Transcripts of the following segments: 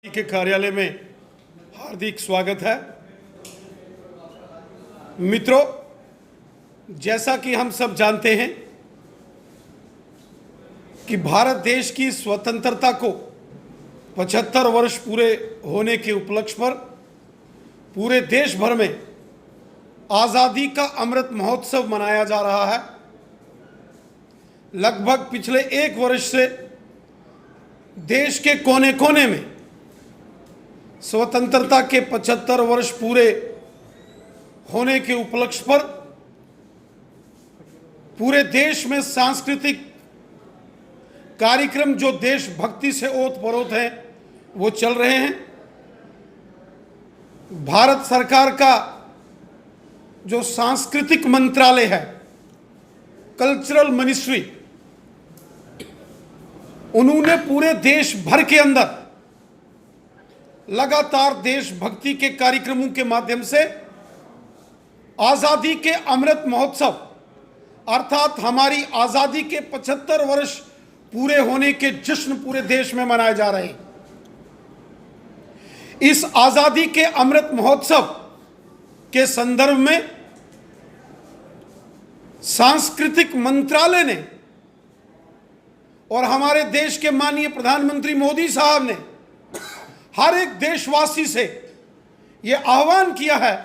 के कार्यालय में हार्दिक स्वागत है। मित्रों, जैसा कि हम सब जानते हैं कि भारत देश की स्वतंत्रता को 75 वर्ष पूरे होने के उपलक्ष्य पर पूरे देश भर में आज़ादी का अमृत महोत्सव मनाया जा रहा है। लगभग पिछले एक वर्ष से देश के कोने कोने में स्वतंत्रता के 75 वर्ष पूरे होने के उपलक्ष्य पर पूरे देश में सांस्कृतिक कार्यक्रम जो देशभक्ति से ओतप्रोत हैं वो चल रहे हैं। भारत सरकार का जो सांस्कृतिक मंत्रालय है, कल्चरल मिनिस्ट्री, उन्होंने पूरे देश भर के अंदर लगातार देशभक्ति के कार्यक्रमों के माध्यम से आज़ादी के अमृत महोत्सव अर्थात हमारी आज़ादी के 75 वर्ष पूरे होने के जश्न पूरे देश में मनाए जा रहे हैं। इस आज़ादी के अमृत महोत्सव के संदर्भ में सांस्कृतिक मंत्रालय ने और हमारे देश के माननीय प्रधानमंत्री मोदी साहब ने हर एक देशवासी से यह आह्वान किया है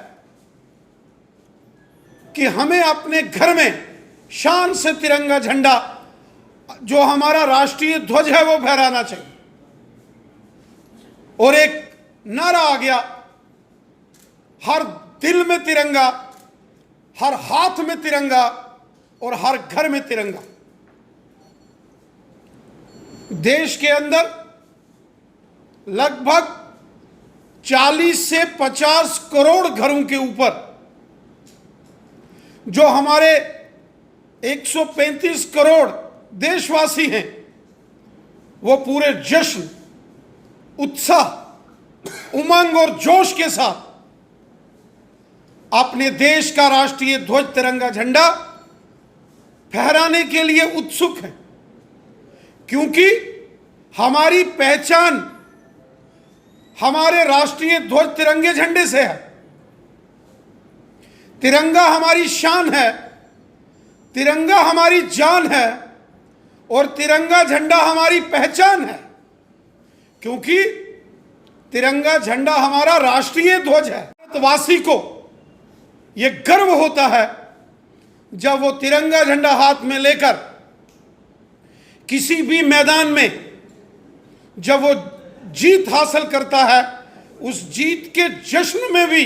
कि हमें अपने घर में शान से तिरंगा झंडा, जो हमारा राष्ट्रीय ध्वज है, वो फहराना चाहिए। और एक नारा आ गया, हर दिल में तिरंगा, हर हाथ में तिरंगा और हर घर में तिरंगा। देश के अंदर लगभग 40 से 50 करोड़ घरों के ऊपर जो हमारे 135 करोड़ देशवासी हैं, वो पूरे जश्न, उत्साह, उमंग और जोश के साथ अपने देश का राष्ट्रीय ध्वज तिरंगा झंडा फहराने के लिए उत्सुक हैं, क्योंकि हमारी पहचान हमारे राष्ट्रीय ध्वज तिरंगे झंडे से है। तिरंगा हमारी शान है, तिरंगा हमारी जान है और तिरंगा झंडा हमारी पहचान है, क्योंकि तिरंगा झंडा हमारा राष्ट्रीय ध्वज है। भारतवासी को यह गर्व होता है जब वो तिरंगा झंडा हाथ में लेकर किसी भी मैदान में जब वो जीत हासिल करता है, उस जीत के जश्न में भी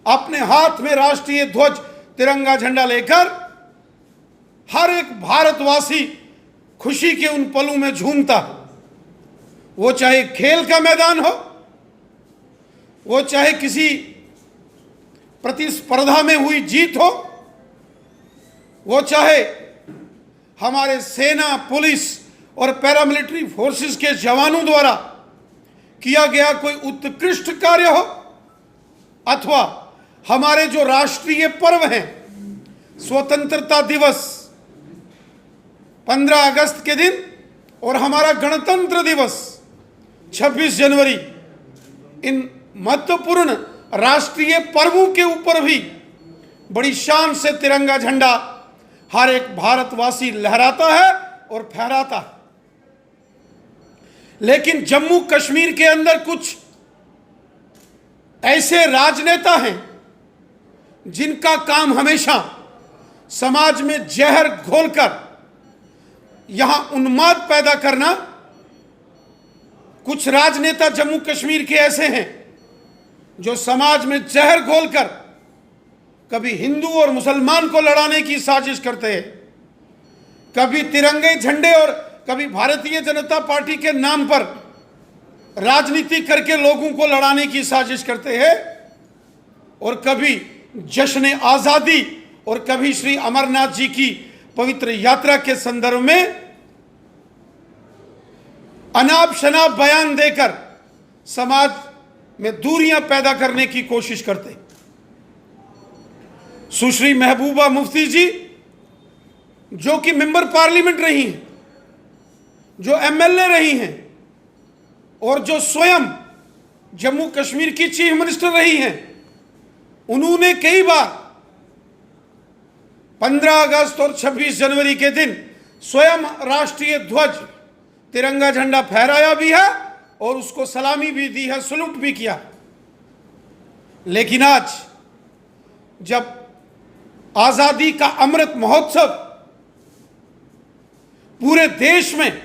अपने हाथ में राष्ट्रीय ध्वज तिरंगा झंडा लेकर हर एक भारतवासी खुशी के उन पलों में झूमता है। वो चाहे खेल का मैदान हो, वो चाहे किसी प्रतिस्पर्धा में हुई जीत हो, वो चाहे हमारे सेना, पुलिस और पैरामिलिट्री फोर्सेस के जवानों द्वारा किया गया कोई उत्कृष्ट कार्य हो, अथवा हमारे जो राष्ट्रीय पर्व हैं, स्वतंत्रता दिवस 15 अगस्त के दिन और हमारा गणतंत्र दिवस 26 जनवरी, इन महत्वपूर्ण राष्ट्रीय पर्वों के ऊपर भी बड़ी शान से तिरंगा झंडा हर एक भारतवासी लहराता है और फहराता है। लेकिन जम्मू कश्मीर के अंदर कुछ ऐसे राजनेता हैं जिनका काम हमेशा समाज में जहर घोलकर यहां उन्माद पैदा करना। कुछ राजनेता जम्मू कश्मीर के ऐसे हैं जो समाज में जहर घोलकर कभी हिंदू और मुसलमान को लड़ाने की साजिश करते हैं, कभी तिरंगे झंडे और कभी भारतीय जनता पार्टी के नाम पर राजनीति करके लोगों को लड़ाने की साजिश करते हैं, और कभी जश्न आज़ादी और कभी श्री अमरनाथ जी की पवित्र यात्रा के संदर्भ में अनाप शनाप बयान देकर समाज में दूरियां पैदा करने की कोशिश करते। सुश्री महबूबा मुफ्ती जी, जो कि मेंबर पार्लियामेंट रही हैं, जो एमएलए रही हैं और जो स्वयं जम्मू कश्मीर की चीफ मिनिस्टर रही हैं। उन्होंने कई बार 15 अगस्त और 26 जनवरी के दिन स्वयं राष्ट्रीय ध्वज तिरंगा झंडा फहराया भी है और उसको सलामी भी दी है, सलूट भी किया। लेकिन आज जब आजादी का अमृत महोत्सव पूरे देश में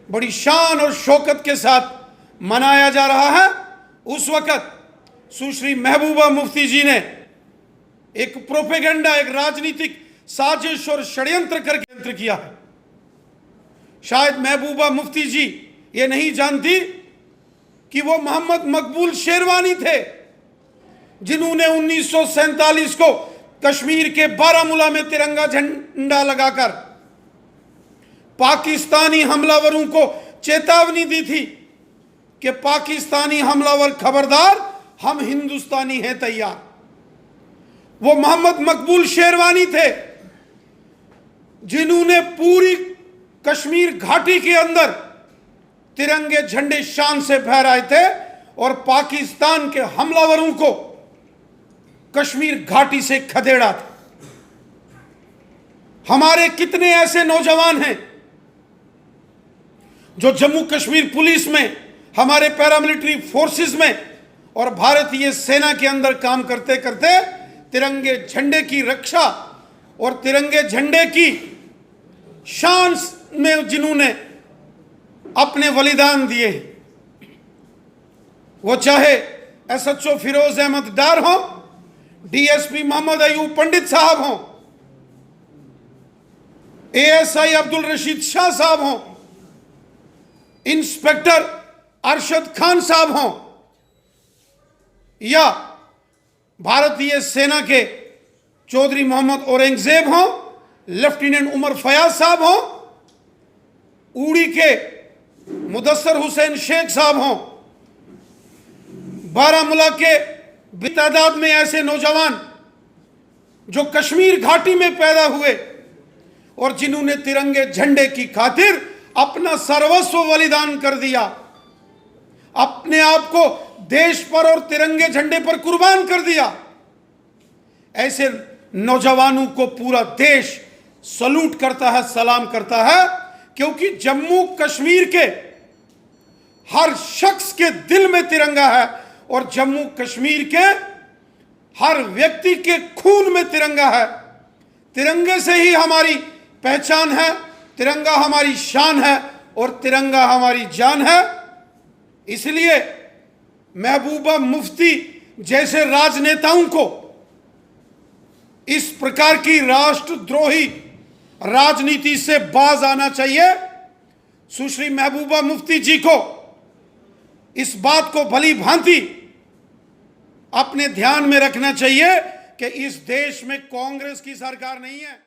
बड़ी शान और शौकत के साथ मनाया जा रहा है, उस वक्त सुश्री महबूबा मुफ्ती जी ने एक प्रोपेगेंडा, एक राजनीतिक साजिश और षड्यंत्र करके यंत्र किया है। शायद महबूबा मुफ्ती जी ये नहीं जानती कि वो मोहम्मद मकबूल शेरवानी थे, जिन्होंने 1947 को कश्मीर के बारामूला में तिरंगा झंडा लगाकर पाकिस्तानी हमलावरों को चेतावनी दी थी कि पाकिस्तानी हमलावर खबरदार, हम हिंदुस्तानी हैं तैयार। वो मोहम्मद मकबूल शेरवानी थे जिन्होंने पूरी कश्मीर घाटी के अंदर तिरंगे झंडे शान से फहराए थे और पाकिस्तान के हमलावरों को कश्मीर घाटी से खदेड़ा था। हमारे कितने ऐसे नौजवान हैं जो जम्मू कश्मीर पुलिस में, हमारे पैरामिलिट्री फोर्सेस में और भारतीय सेना के अंदर काम करते करते तिरंगे झंडे की रक्षा और तिरंगे झंडे की शान में जिन्होंने अपने बलिदान दिए, वो चाहे एसएचओ फिरोज अहमद डार हो, डीएसपी मोहम्मद अयूब पंडित साहब हों, एएसआई अब्दुल रशीद शाह साहब हों, इंस्पेक्टर अरशद खान साहब हों, या भारतीय सेना के चौधरी मोहम्मद औरंगजेब हों, लेफ्टिनेंट उमर फयाज साहब हों, उड़ी के मुदस्सर हुसैन शेख साहब हों, बारामूला के बेतादाद में ऐसे नौजवान जो कश्मीर घाटी में पैदा हुए और जिन्होंने तिरंगे झंडे की खातिर अपना सर्वस्व बलिदान कर दिया, अपने आप को देश पर और तिरंगे झंडे पर कुर्बान कर दिया, ऐसे नौजवानों को पूरा देश सलूट करता है, सलाम करता है, क्योंकि जम्मू कश्मीर के हर शख्स के दिल में तिरंगा है और जम्मू कश्मीर के हर व्यक्ति के खून में तिरंगा है। तिरंगे से ही हमारी पहचान है, तिरंगा हमारी शान है और तिरंगा हमारी जान है। इसलिए महबूबा मुफ्ती जैसे राजनेताओं को इस प्रकार की राष्ट्रद्रोही राजनीति से बाज आना चाहिए। सुश्री महबूबा मुफ्ती जी को इस बात को भली भांति अपने ध्यान में रखना चाहिए कि इस देश में कांग्रेस की सरकार नहीं है।